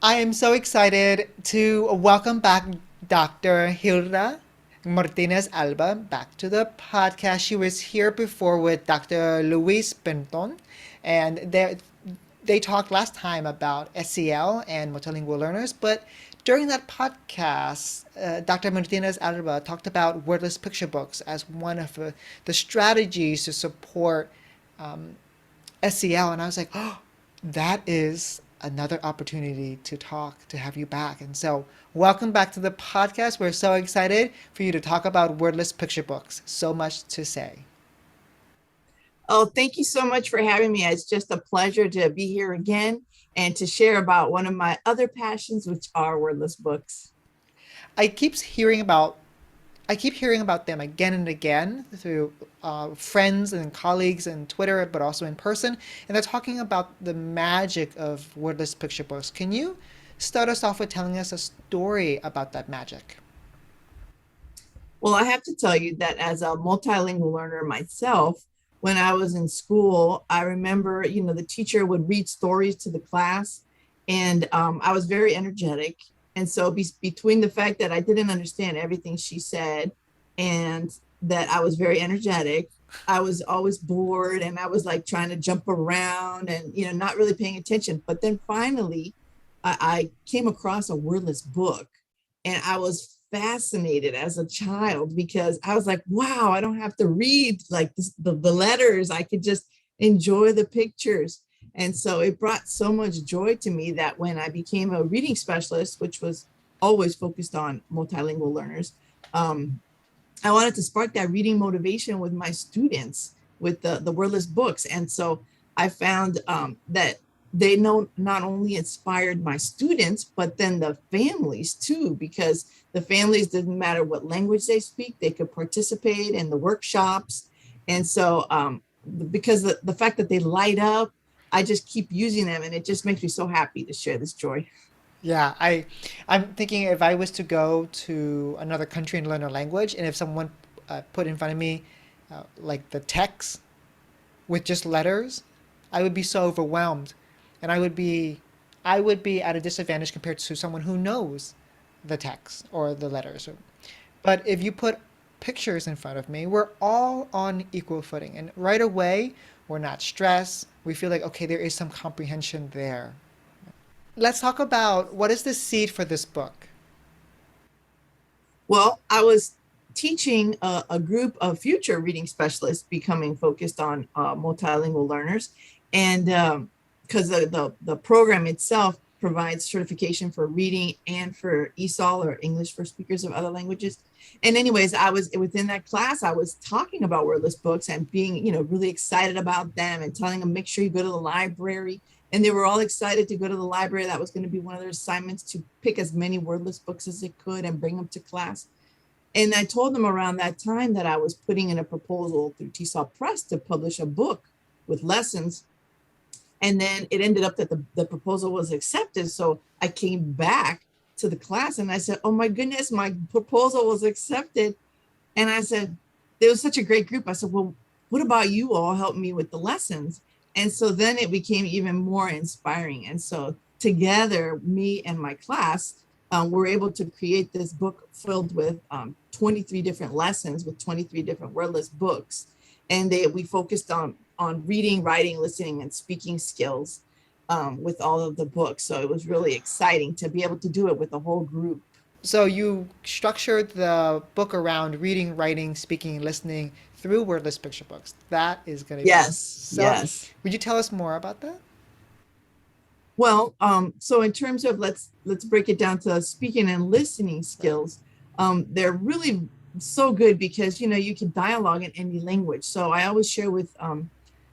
I am so excited to welcome back Dr. Gilda Martinez-Alba back to the podcast. She was here before with Dr. Luis Benton, and they talked last time about SEL and multilingual learners, but during that podcast, Dr. Martinez-Alba talked about wordless picture books as one of the strategies to support SEL, and I was like, oh, that is another opportunity to talk, to have you back. And so, welcome back to the podcast. We're so excited for you to talk about wordless picture books. So much to say. Oh, thank you so much for having me. It's just a pleasure to be here again and to share about one of my other passions, which are wordless books. I keep hearing about I keep hearing about them again and again through friends and colleagues and Twitter, but also in person. And they're talking about the magic of wordless picture books. Can you start us off with telling us a story about that magic? Well, I have to tell you that as a multilingual learner myself, when I was in school, I remember, the teacher would read stories to the class, and I was very energetic. And so, between the fact that I didn't understand everything she said and that I was very energetic, I was always bored and I was like trying to jump around and, not really paying attention. But then finally, I came across a wordless book and I was fascinated as a child because I was like, wow, I don't have to read like the letters. I could just enjoy the pictures. And so it brought so much joy to me that when I became a reading specialist, which was always focused on multilingual learners, I wanted to spark that reading motivation with my students with the wordless books. And so I found that they know not only inspired my students, but then the families too, because the families didn't matter what language they speak, they could participate in the workshops. And so because the fact that they light up, I just keep using them and it just makes me so happy to share this joy. Yeah, I'm thinking if I was to go to another country and learn a language, and if someone put in front of me like the text with just letters, I would be so overwhelmed, and I would be at a disadvantage compared to someone who knows the text or the letters. But if you put pictures in front of me, we're all on equal footing, and right away we're not stressed. We feel like okay, there is some comprehension there. Let's talk about what is the seed for this book. Well, I was teaching a group of future reading specialists becoming focused on multilingual learners. And because the program itself provides certification for reading and for ESOL or English for speakers of other languages. And anyways, I was within that class, I was talking about wordless books and being, really excited about them and telling them, make sure you go to the library. And they were all excited to go to the library. That was going to be one of their assignments to pick as many wordless books as they could and bring them to class. And I told them around that time that I was putting in a proposal through TESOL Press to publish a book with lessons. And then it ended up that the proposal was accepted. So I came back to the class and I said, oh my goodness, my proposal was accepted. And I said, there was such a great group. I said, well, what about you all help me with the lessons? And so then it became even more inspiring. And so together, me and my class were able to create this book filled with 23 different lessons with 23 different wordless books. And we focused on reading, writing, listening, and speaking skills with all of the books. So it was really exciting to be able to do it with the whole group. So you structured the book around reading, writing, speaking, listening through wordless picture books. That is going to be Yes, so. yes. Would you tell us more about that? Well, so in terms of let's break it down to speaking and listening skills, they're really so good because you can dialogue in any language. So I always share with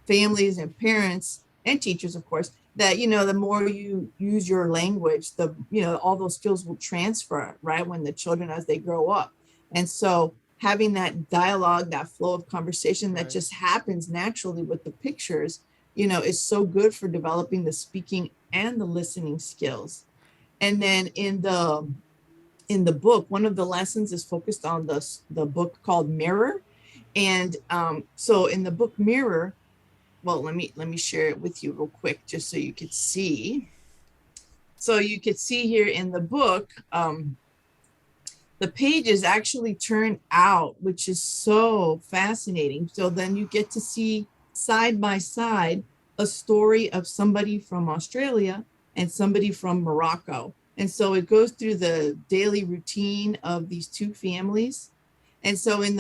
families and parents and teachers, of course, that the more you use your language, the all those skills will transfer, right, when the children as they grow up. And so having that dialogue, that flow of conversation that Right. just happens naturally with the pictures, is so good for developing the speaking and the listening skills. And then in the book, one of the lessons is focused on the book called Mirror. And so in the book Mirror, well, let me share it with you real quick just so you could see. So you could see here in the book, the pages actually turn out, which is so fascinating. So then you get to see side by side a story of somebody from Australia and somebody from Morocco. And so it goes through the daily routine of these two families. And so in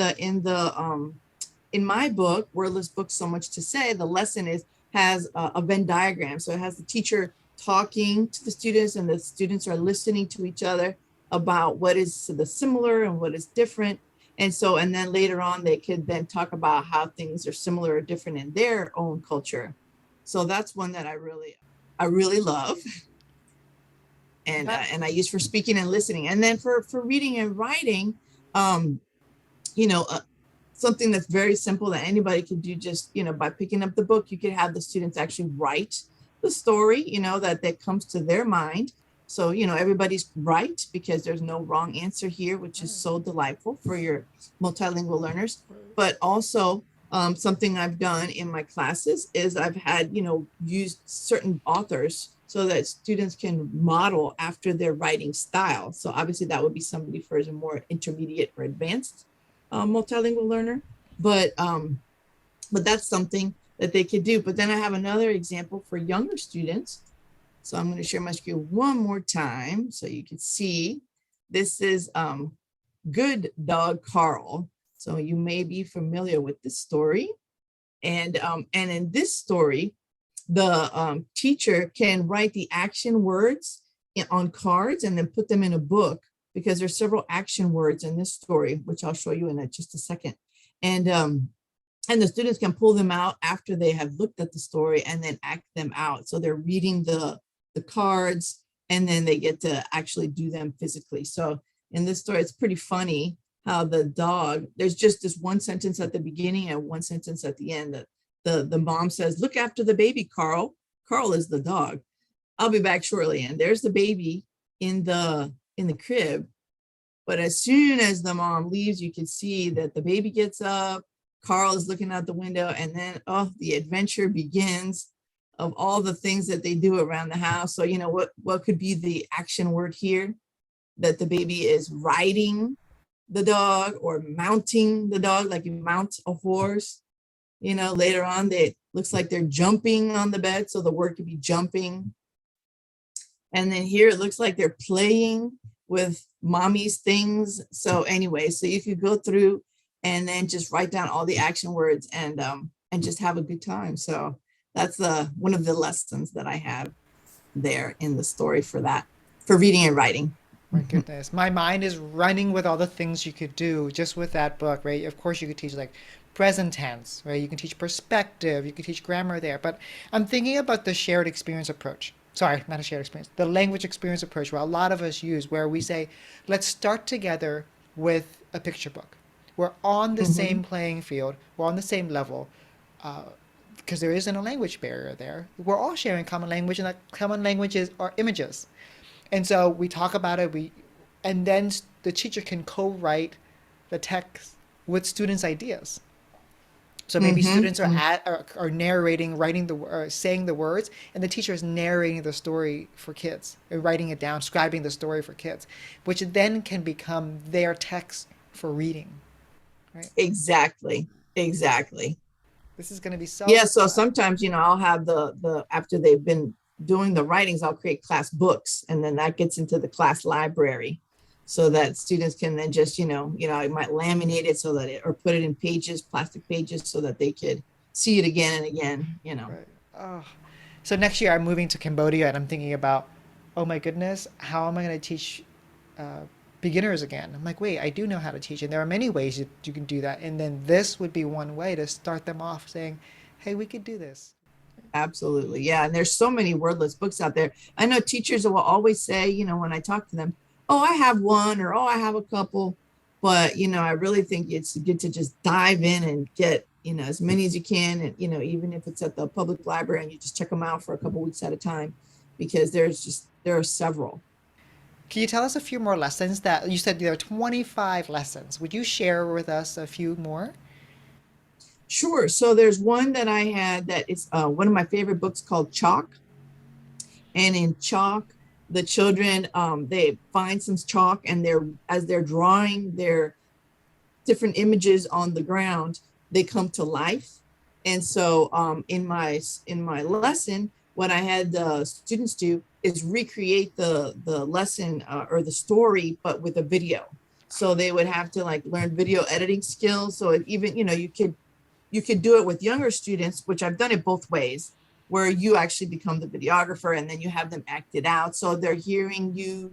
my book, Wordless Books, So Much to Say, the lesson has a Venn diagram. So it has the teacher talking to the students, and the students are listening to each other about what is the similar and what is different. And so, and then later on, they could then talk about how things are similar or different in their own culture. So that's one that I really love, That and I use for speaking and listening. And then for reading and writing, um, you know, something that's very simple that anybody could do, just, by picking up the book, you could have the students actually write the story, that comes to their mind. So, everybody's right, because there's no wrong answer here, which is so delightful for your multilingual learners. But also, something I've done in my classes is I've had, used certain authors so that students can model after their writing style. So obviously that would be somebody for a more intermediate or advanced multilingual learner, but that's something that they could do. But then I have another example for younger students. So I'm going to share my screen one more time so you can see. This is Good Dog Carl. So you may be familiar with this story. And in this story, the teacher can write the action words on cards and then put them in a book, because there's several action words in this story, which I'll show you in just a second. And the students can pull them out after they have looked at the story and then act them out. So they're reading the cards, and then they get to actually do them physically. So in this story, it's pretty funny how the dog, there's just this one sentence at the beginning and one sentence at the end. The mom says, "Look after the baby, Carl." Carl is the dog. "I'll be back shortly." And there's the baby in the crib. But as soon as the mom leaves, you can see that the baby gets up, Carl is looking out the window, and then, the adventure begins of all the things that they do around the house. So, what could be the action word here? That the baby is riding the dog or mounting the dog, like you mount a horse. Later on, they looks like they're jumping on the bed. So the word could be jumping. And then here it looks like they're playing with mommy's things. So anyway, so you could go through and then just write down all the action words and just have a good time. So that's one of the lessons that I have there in the story for that, for reading and writing. My goodness. My mind is running with all the things you could do just with that book, right? Of course, you could teach like present tense, right? You can teach perspective, you can teach grammar there. But I'm thinking about the shared experience approach. Sorry, not a shared experience, the language experience approach, where a lot of us use, where we say, let's start together with a picture book. We're on the Mhm. same playing field, we're on the same level, because there isn't a language barrier there. We're all sharing common language, and that common languages are images. And so we talk about it, and then the teacher can co-write the text with students' ideas. So maybe Mhm. students are narrating, writing saying the words, and the teacher is narrating the story for kids, or writing it down, scribing the story for kids, which then can become their text for reading, right? Exactly. Exactly. This is going to be so Yeah, so fun. sometimes, I'll have the after they've been doing the writings, I'll create class books, and then that gets into the class library so that students can then just, I might laminate it so that or put it in pages, plastic pages, so that they could see it again and again. Right. Oh. So next year I'm moving to Cambodia, and I'm thinking about, oh my goodness, how am I going to teach uh, beginners again? I'm like, wait, I do know how to teach, and there are many ways you can do that. And then this would be one way to start them off, saying, hey, we could do this. Absolutely. Yeah. And there's so many wordless books out there. I know teachers will always say, when I talk to them, "Oh, I have one," or "Oh, I have a couple." But, I really think it's good to just dive in and get, as many as you can. And, even if it's at the public library and you just check them out for a couple weeks at a time, because there are several. Can you tell us a few more lessons that you said there are 25 lessons? Would you share with us a few more? Sure. So there's one that I had that is one of my favorite books called Chalk. And in Chalk, the children, they find some chalk, and as they're drawing their different images on the ground, they come to life. And so in my lesson, what I had the students do is recreate the lesson, or the story, but with a video. So they would have to like learn video editing skills. So even, you could do it with younger students, which I've done it both ways, where you actually become the videographer and then you have them act it out. So they're hearing you,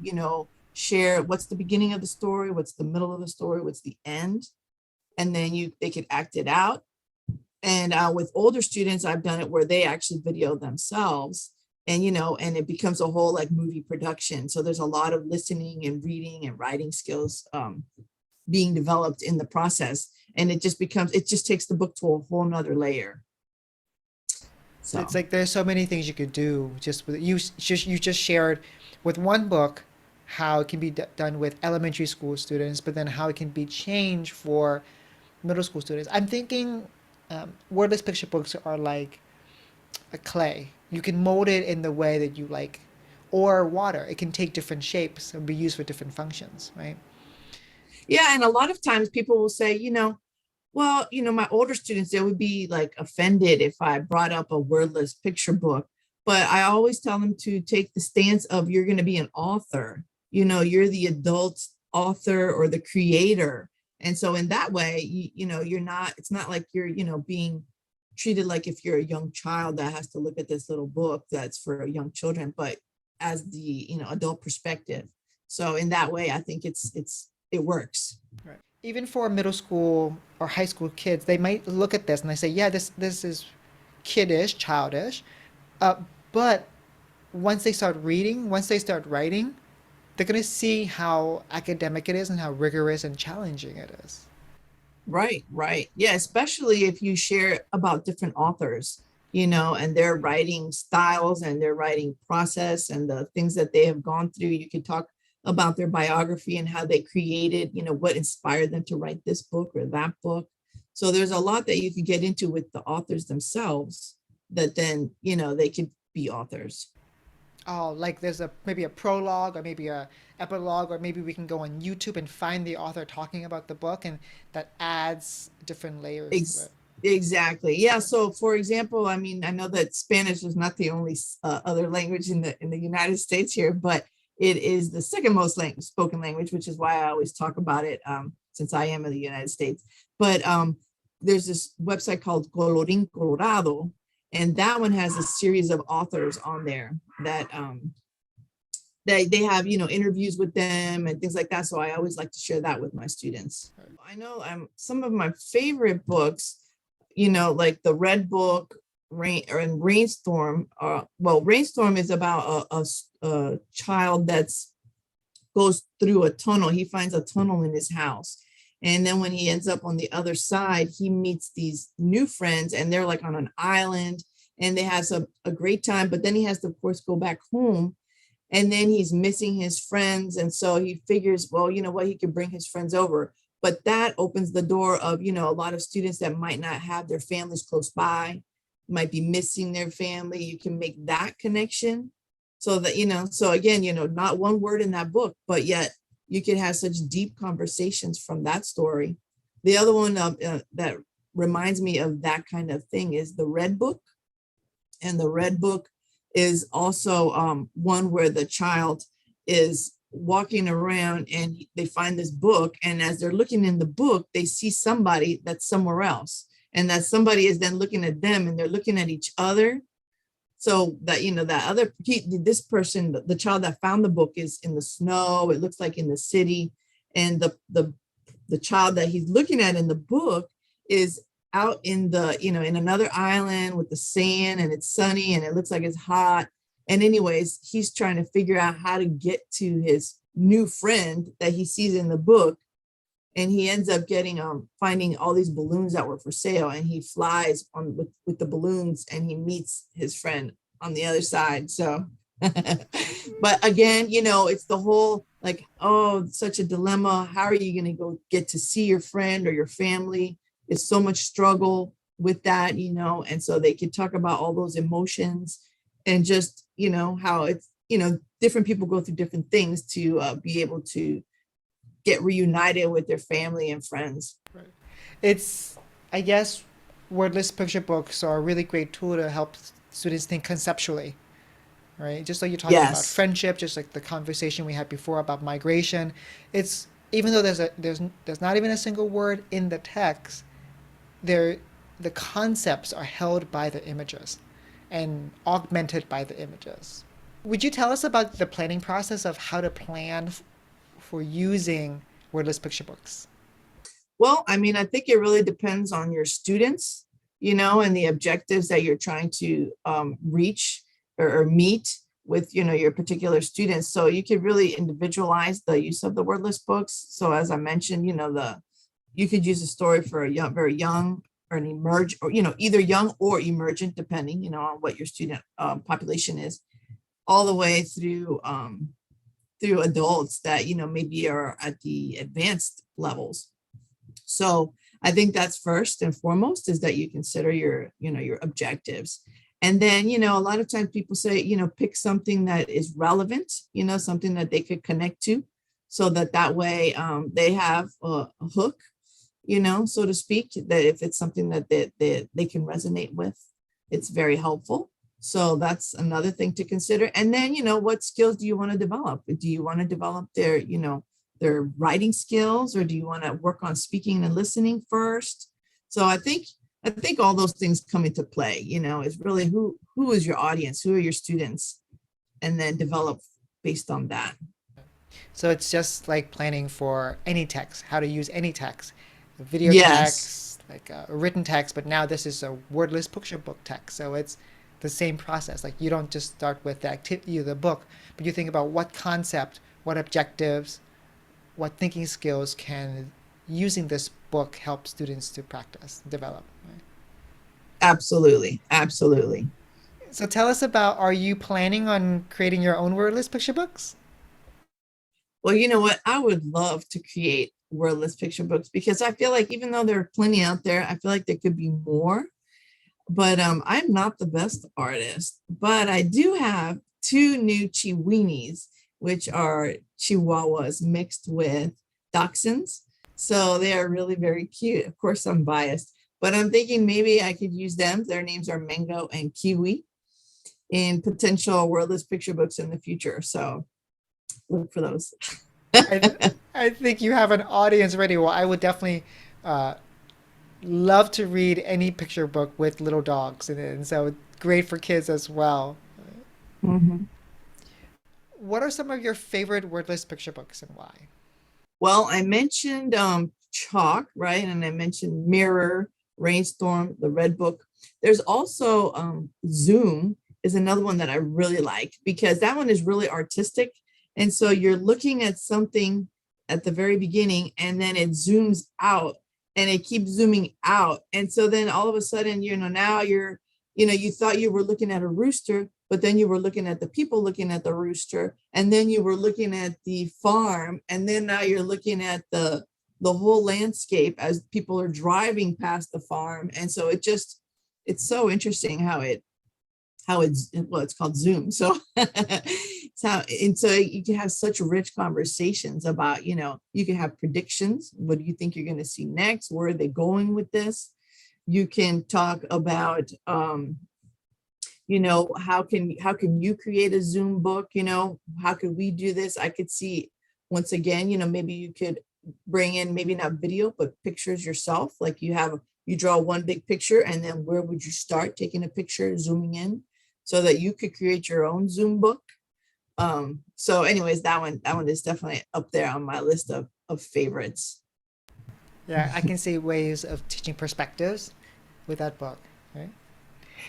share what's the beginning of the story, what's the middle of the story, what's the end, and then they could act it out. And with older students, I've done it where they actually video themselves, and it becomes a whole like movie production. So there's a lot of listening and reading and writing skills being developed in the process. And it just takes the book to a whole nother layer. So It's like there's so many things you could do just with you just shared with one book how it can be done with elementary school students, but then how it can be changed for middle school students. I'm thinking wordless picture books are like a clay. You can mold it in the way that you like, or water. It can take different shapes and be used for different functions, right? yeah, and a lot of times people will say, well, my older students, they would be like offended if I brought up a wordless picture book. But I always tell them to take the stance of you're going to be an author. You're the adult author or the creator. And so in that way, you're not, it's not like you're, being treated like if you're a young child that has to look at this little book that's for young children, but as the, adult perspective. So in that way, I think it works. Right. Even for middle school or high school kids, they might look at this and they say, "Yeah, this is kiddish, childish," uh, but once they start writing, they're gonna see how academic it is and how rigorous and challenging it is. Right, right. Yeah, especially if you share about different authors, and their writing styles and their writing process and the things that they have gone through. You could talk about their biography and how they created, what inspired them to write this book or that book. So there's a lot that you could get into with the authors themselves that then, they could be authors. Oh, like there's a maybe a prologue or maybe a epilogue, or maybe we can go on YouTube and find the author talking about the book, and that adds different layers to Ex- it. exactly. Yeah. So, for example, I mean, I know that Spanish is not the only other language in the United States here, but it is the second most spoken language, which is why I always talk about it, since I am in the United States. But there's this website called Colorín Colorado, and that one has a series of authors on there that they have, interviews with them and things like that. So I always like to share that with my students. I know some of my favorite books, like the Red Book, and Rainstorm. Well, Rainstorm is about a child that's goes through a tunnel. He finds a tunnel in his house. And then when he ends up on the other side, he meets these new friends, and they're like on an island, and they have a great time. But then he has to, of course, go back home, and then he's missing his friends. And so he figures, well, you know what, he could bring his friends over. But that opens the door of, a lot of students that might not have their families close by, might be missing their family. You can make that connection so that, so again, not one word in that book, but yet you could have such deep conversations from that story. The other one that reminds me of that kind of thing is the Red Book. And the Red Book is also one where the child is walking around and they find this book. And as they're looking in the book, they see somebody that's somewhere else. And that somebody is then looking at them, and they're looking at each other. So that, this person, the child that found the book, is in the snow. It looks like in the city. And the child that he's looking at in the book is out in in another island with the sand, and it's sunny and it looks like it's hot. And anyways, he's trying to figure out how to get to his new friend that he sees in the book. And he ends up getting finding all these balloons that were for sale, and he flies on with the balloons, and he meets his friend on the other side. So but again, it's the whole like, oh, such a dilemma. How are you going to go get to see your friend or your family? It's so much struggle with that, and so they can talk about all those emotions, and just, how different people go through different things to be able to get reunited with their family and friends. Right. It's, I guess, wordless picture books are a really great tool to help students think conceptually, right? Just like you're talking about Yes, friendship, just like the conversation we had before about migration. It's even though there's not even a single word in the text, there the concepts are held by the images and augmented by the images. Would you tell us about the planning process of how to plan for using wordless picture books? well, I mean, I think it really depends on your students, and the objectives that you're trying to reach or meet with, your particular students. So you could really individualize the use of the wordless books. So as I mentioned, you could use a story for a young, very young, or an emerge, or either young or emergent, depending, on what your student population is, all the way through adults that maybe are at the advanced levels. So I think that's first and foremost, is that you consider your objectives. And then, a lot of times people say, pick something that is relevant, something that they could connect to, so that way they have a hook, so to speak, that if it's something that they can resonate with, it's very helpful. So that's another thing to consider. And then, what skills do you want to develop? Do you want to develop their writing skills, or do you want to work on speaking and listening first? So I think all those things come into play, is really who is your audience, who are your students, and then develop based on that. So it's just like planning for any text, how to use any text, video Yes, text, like a written text, but now this is a wordless picture book text. So it's the same process. Like you don't just start with the activity of the book, but you think about what concept, what objectives, what thinking skills can using this book help students to practice, develop. Right? absolutely. Absolutely. So tell us about, are you planning on creating your own wordless picture books? Well, you know what? I would love to create wordless picture books, because I feel like even though there are plenty out there, I feel like there could be more. But I'm not the best artist, but I do have two new chiweenies, which are chihuahuas mixed with dachshunds. So they are really very cute. Of course, I'm biased, but I'm thinking maybe I could use them. Their names are Mango and Kiwi in potential wordless picture books in the future. So look for those. I I think you have an audience ready. Well, I would definitely uh, love to read any picture book with little dogs in it, and so great for kids as well. Mhm. What are some of your favorite wordless picture books and why? Well, I mentioned Chalk, right? And I mentioned Mirror, Rainstorm, the Red Book. There's also Zoom is another one that I really like, because that one is really artistic. And so you're looking at something at the very beginning, and then it zooms out and it keeps zooming out. And so then all of a sudden, now you thought you were looking at a rooster, but then you were looking at the people looking at the rooster, and then you were looking at the farm, and then now you're looking at the whole landscape as people are driving past the farm. And so it's so interesting it's called Zoom. So so you can have such rich conversations about, you can have predictions. What do you think you're going to see next? Where are they going with this? You can talk about how can you create a Zoom book? How could we do this? I could see, once again, maybe you could bring in, maybe not video, but pictures yourself. Like you draw one big picture, and then where would you start taking a picture, zooming in, so that you could create your own Zoom book. So anyways, that one is definitely up there on my list of favorites. Yeah, I can see ways of teaching perspectives with that book, right?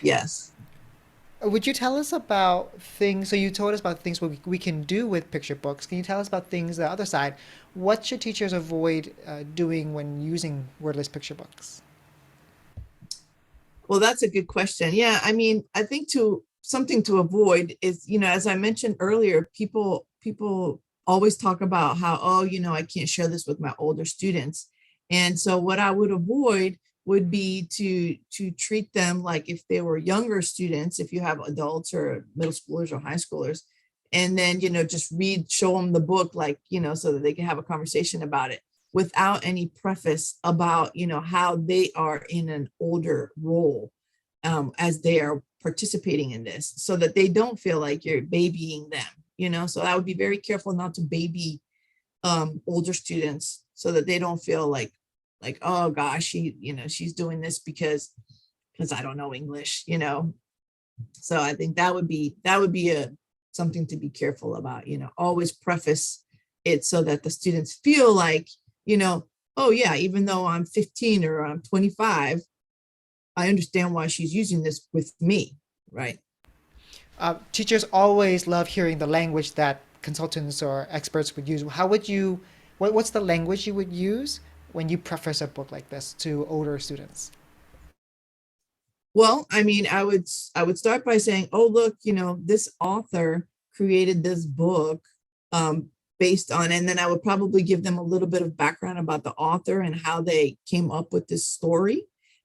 Yes. Would you tell us about things? So you told us about things we can do with picture books. Can you tell us about things the other side? What should teachers avoid doing when using wordless picture books? Well, that's a good question. Yeah, I mean, I think to something to avoid is, as I mentioned earlier, people always talk about how, oh, I can't share this with my older students. And so what I would avoid would be to treat them like if they were younger students, if you have adults or middle schoolers or high schoolers, and then, just show them the book, like, so that they can have a conversation about it without any preface about, how they are in an older role, as they are participating in this, so that they don't feel like you're babying them. So I would be very careful not to baby older students, so that they don't feel like, oh gosh, she's doing this because I don't know English. So I think that would be a something to be careful about. Always preface it so that the students feel like, oh yeah, even though I'm 15 or I'm 25, I understand why she's using this with me, right? Teachers always love hearing the language that consultants or experts would use. How would you, what's the language you would use when you preface a book like this to older students? Well, I mean, I would start by saying, oh, look, this author created this book, um, based on, and then I would probably give them a little bit of background about the author and how they came up with this story,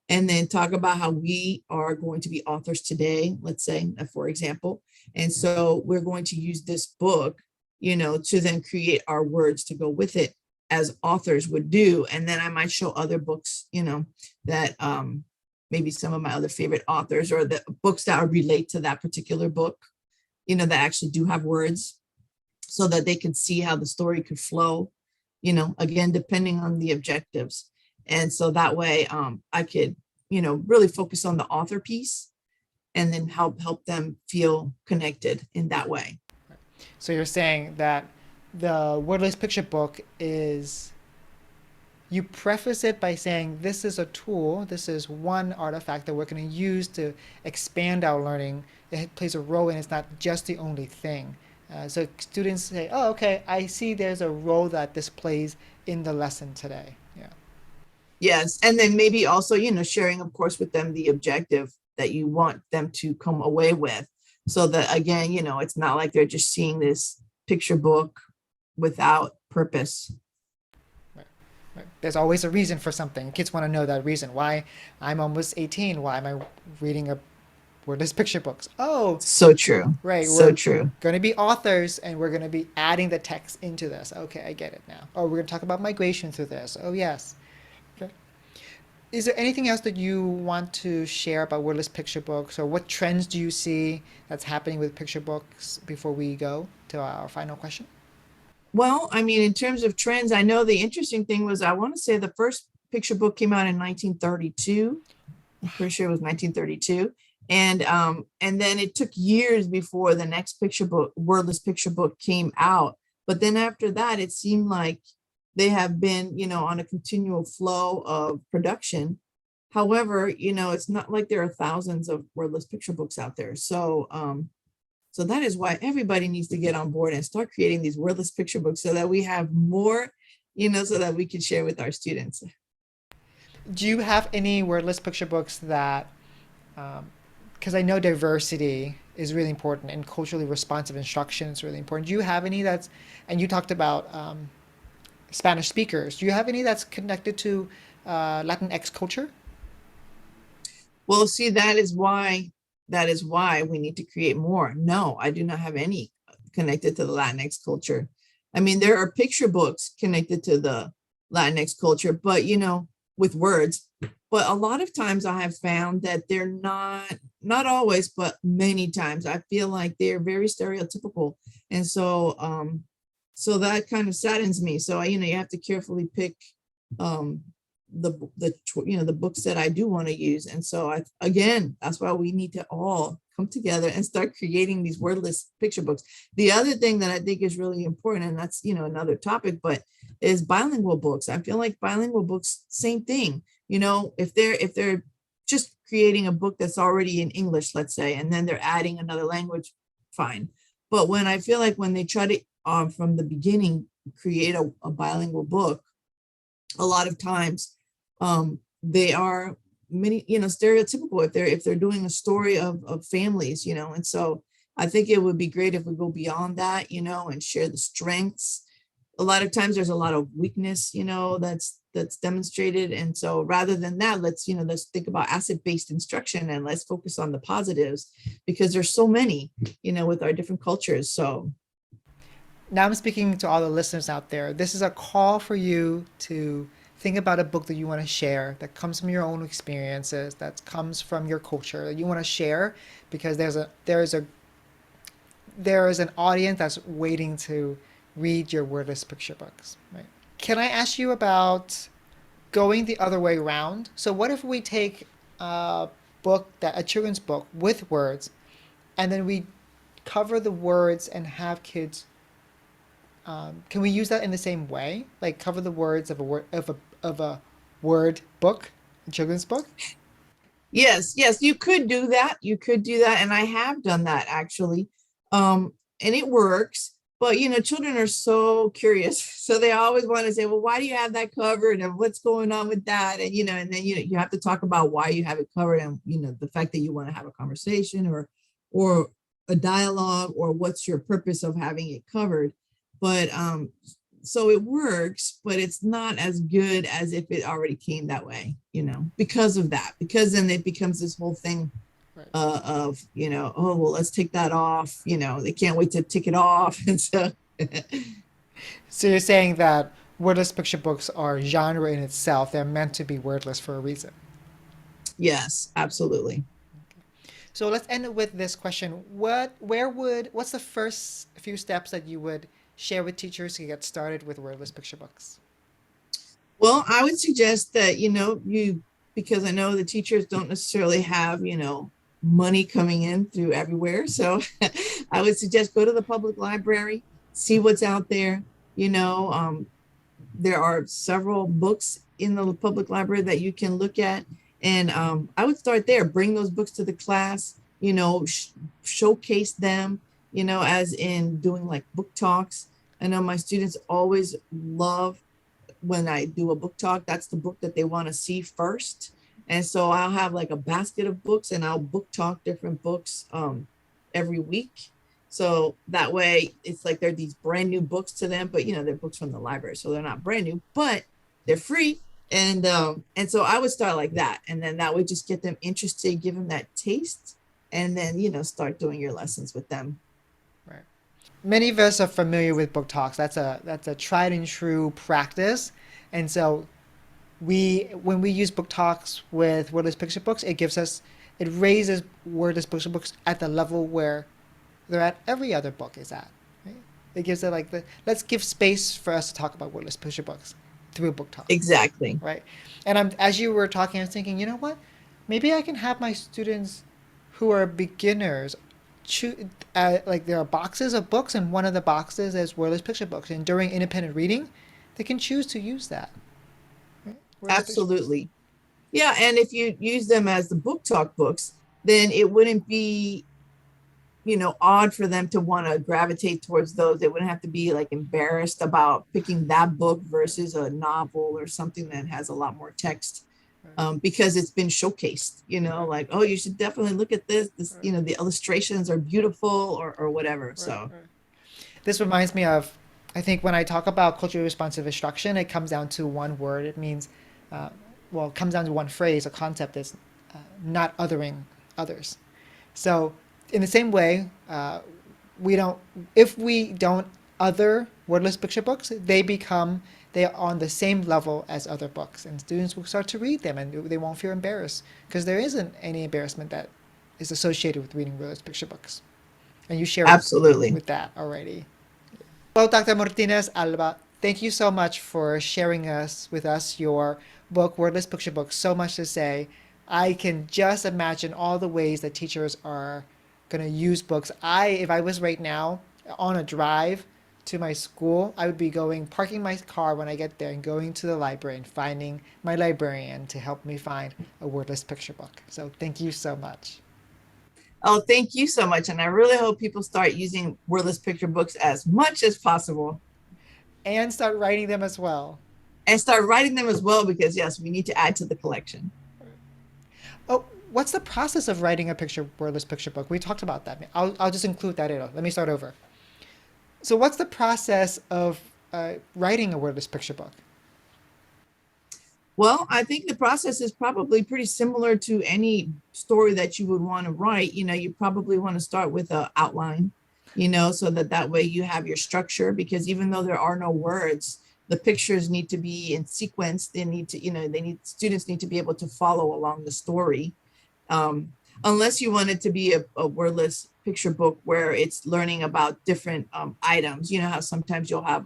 and then talk about how we are going to be authors today, let's say, for example. And so we're going to use this book, to then create our words to go with it, as authors would do. And then I might show other books, that maybe some of my other favorite authors, or the books that relate to that particular book, that actually do have words, so that they could see how the story could flow, again, depending on the objectives. And so that way, I could, really focus on the author piece, and then help them feel connected in that way. So you're saying that the wordless picture book is, you preface it by saying this is a tool, this is one artifact that we're going to use to expand our learning. It plays a role and it's not just the only thing. So students say, oh, okay, I see there's a role that this plays in the lesson today. Yeah. Yes. And then maybe also, sharing, of course, with them the objective that you want them to come away with. So that, again, it's not like they're just seeing this picture book without purpose. Right. Right. There's always a reason for something. Kids want to know that reason. Why I'm almost 18. Why am I reading a wordless picture books? Oh, So true. right. So We're true. going to be authors and we're going to be adding the text into this. Okay, I get it now. Oh, we're going to talk about migration through this. Oh, yes. Okay. Is there anything else that you want to share about wordless picture books, or what trends do you see that's happening with picture books before we go to our final question? Well, I mean, in terms of trends, I know the interesting thing was, I want to say the first picture book came out in 1932. I'm pretty sure it was 1932. And then it took years before the next picture book, wordless picture book, came out. But then after that, it seemed like they have been, on a continual flow of production. However, it's not like there are thousands of wordless picture books out there. So that is why everybody needs to get on board and start creating these wordless picture books, so that we have more, so that we can share with our students. Do you have any wordless picture books that, because I know diversity is really important and culturally responsive instruction is really important. Do you have any that's, and you talked about Spanish speakers, do you have any that's connected to Latinx culture? Well, see, that is why we need to create more. No, I do not have any connected to the Latinx culture. I mean, there are picture books connected to the Latinx culture, but with words. But a lot of times I have found that they're not always, but many times I feel like they're very stereotypical. And so that kind of saddens me. So you have to carefully pick um the books that I do want to use. And so again, that's why we need to all come together and start creating these wordless picture books. The other thing that I think is really important, and that's another topic, but is bilingual books. I feel like bilingual books, same thing. If they're just creating a book that's already in English, let's say, and then they're adding another language, fine. But when I feel like when they try to from the beginning create a bilingual book, a lot of times they are many stereotypical if they're doing a story of families, and so I think it would be great if we go beyond that, and share the strengths, a lot of times there's a lot of weakness, that's demonstrated. And so rather than that, let's think about asset-based instruction and let's focus on the positives, because there's so many, with our different cultures. So Now I'm speaking to all the listeners out there. This is a call for you to think about a book that you want to share that comes from your own experiences, that comes from your culture that you want to share, because there is an audience that's waiting to read your wordless picture books, right? Can I ask you about going the other way around? So what if we take a children's book with words, and then we cover the words and have kids. Can we use that in the same way? Like cover the words of a word book, a children's book? yes, you could do that. You could do that. And I have done that actually. And it works. But children are so curious. So they always want to say, well, why do you have that covered? And what's going on with that? And then you have to talk about why you have it covered, and the fact that you want to have a conversation or a dialogue, or what's your purpose of having it covered. But so it works, but it's not as good as if it already came that way, because of that, because then it becomes this whole thing Right. of, oh, well, let's take that off. They can't wait to take it off. And so, So you're saying that wordless picture books are genre in itself. They're meant to be wordless for a reason. yes, absolutely. So let's end it with this question. What's the first few steps that you would share with teachers to get started with wordless picture books? Well, I would suggest that, because I know the teachers don't necessarily have, money coming in through everywhere. So I would suggest go to the public library, see what's out there. There are several books in the public library that you can look at. And I would start there, bring those books to the class, showcase them, as in doing like book talks. I know my students always love when I do a book talk. That's the book that they want to see first. And so I'll have like a basket of books, and I'll book talk different books every week. So that way it's like they're these brand new books to them, but they're books from the library. So they're not brand new, but they're free. And so I would start like that. And then that would just get them interested, give them that taste, and then, start doing your lessons with them. Right. Many of us are familiar with book talks. That's a tried and true practice. And so when we use book talks with wordless picture books, it raises wordless picture books at the level where they're at every other book is at. Right? It gives it like let's give space for us to talk about wordless picture books through a book talk. Exactly. Right. And as you were talking, I was thinking, you know what? Maybe I can have my students who are beginners like there are boxes of books, and one of the boxes is wordless picture books. And during independent reading, they can choose to use that. Right? Absolutely. Yeah. And if you use them as the book talk books, then it wouldn't be, odd for them to want to gravitate towards those. They wouldn't have to be like embarrassed about picking that book versus a novel or something that has a lot more text. Because it's been showcased, like, oh, you should definitely look at this, the illustrations are beautiful, or whatever. Right, So right. This reminds me of, I think when I talk about culturally responsive instruction, it comes down to one word. It means, it comes down to one phrase. A concept is not othering others. So in the same way, we don't, if we don't other wordless picture books, they are on the same level as other books, and students will start to read them, and they won't feel embarrassed because there isn't any embarrassment that is associated with reading wordless picture books. And you share absolutely. with that already. Well, Dr. Martinez-Alba, thank you so much for sharing with us your book, Wordless Picture Book. So much to say. I can just imagine all the ways that teachers are going to use books. If I was right now on a drive to my school, I would be parking my car when I get there and going to the library and finding my librarian to help me find a wordless picture book. So thank you so much. Oh, thank you so much. And I really hope people start using wordless picture books as much as possible, And start writing them as well. and start writing them as well, because yes, we need to add to the collection. Oh, what's the process of writing a wordless picture book? We talked about that. I'll just include that in. Let me start over. So what's the process of writing a wordless picture book? Well, I think the process is probably pretty similar to any story that you would want to write. You probably want to start with an outline, so that way you have your structure, because even though there are no words, the pictures need to be in sequence. They need to, students need to be able to follow along the story. Unless you want it to be a wordless picture book where it's learning about different items. You know how sometimes you'll have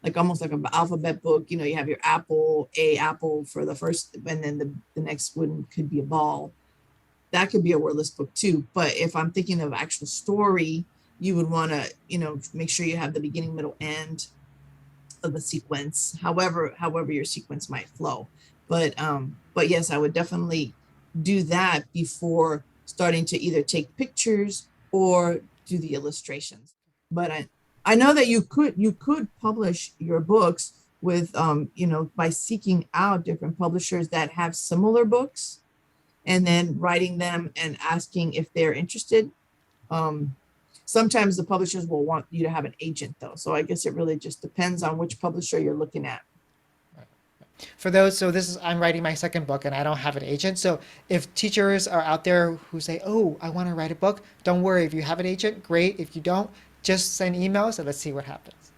like almost like an alphabet book. You have your apple for the first, and then the next one could be a ball. That could be a wordless book too. But if I'm thinking of actual story, you would want to, make sure you have the beginning, middle, end of the sequence, however your sequence might flow. But yes, I would definitely do that before starting to either take pictures or do the illustrations. But I know that you could publish your books with by seeking out different publishers that have similar books, and then writing them and asking if they're interested. Sometimes the publishers will want you to have an agent though. So I guess it really just depends on which publisher you're looking at. For those, so I'm writing my second book and I don't have an agent. So if teachers are out there who say, "Oh, I want to write a book," don't worry. If you have an agent, great. If you don't, just send emails and let's see what happens.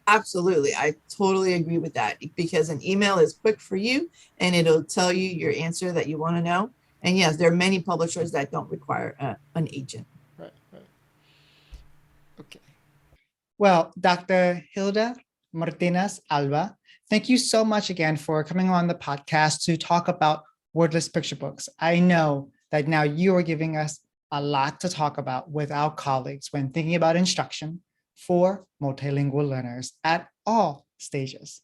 Absolutely. I totally agree with that, because an email is quick for you and it'll tell you your answer that you want to know. And yes, there are many publishers that don't require an agent. Right, right. Okay. Well, Dr. Gilda Martinéz-Alba, thank you so much again for coming on the podcast to talk about wordless picture books. I know that now you are giving us a lot to talk about with our colleagues when thinking about instruction for multilingual learners at all stages.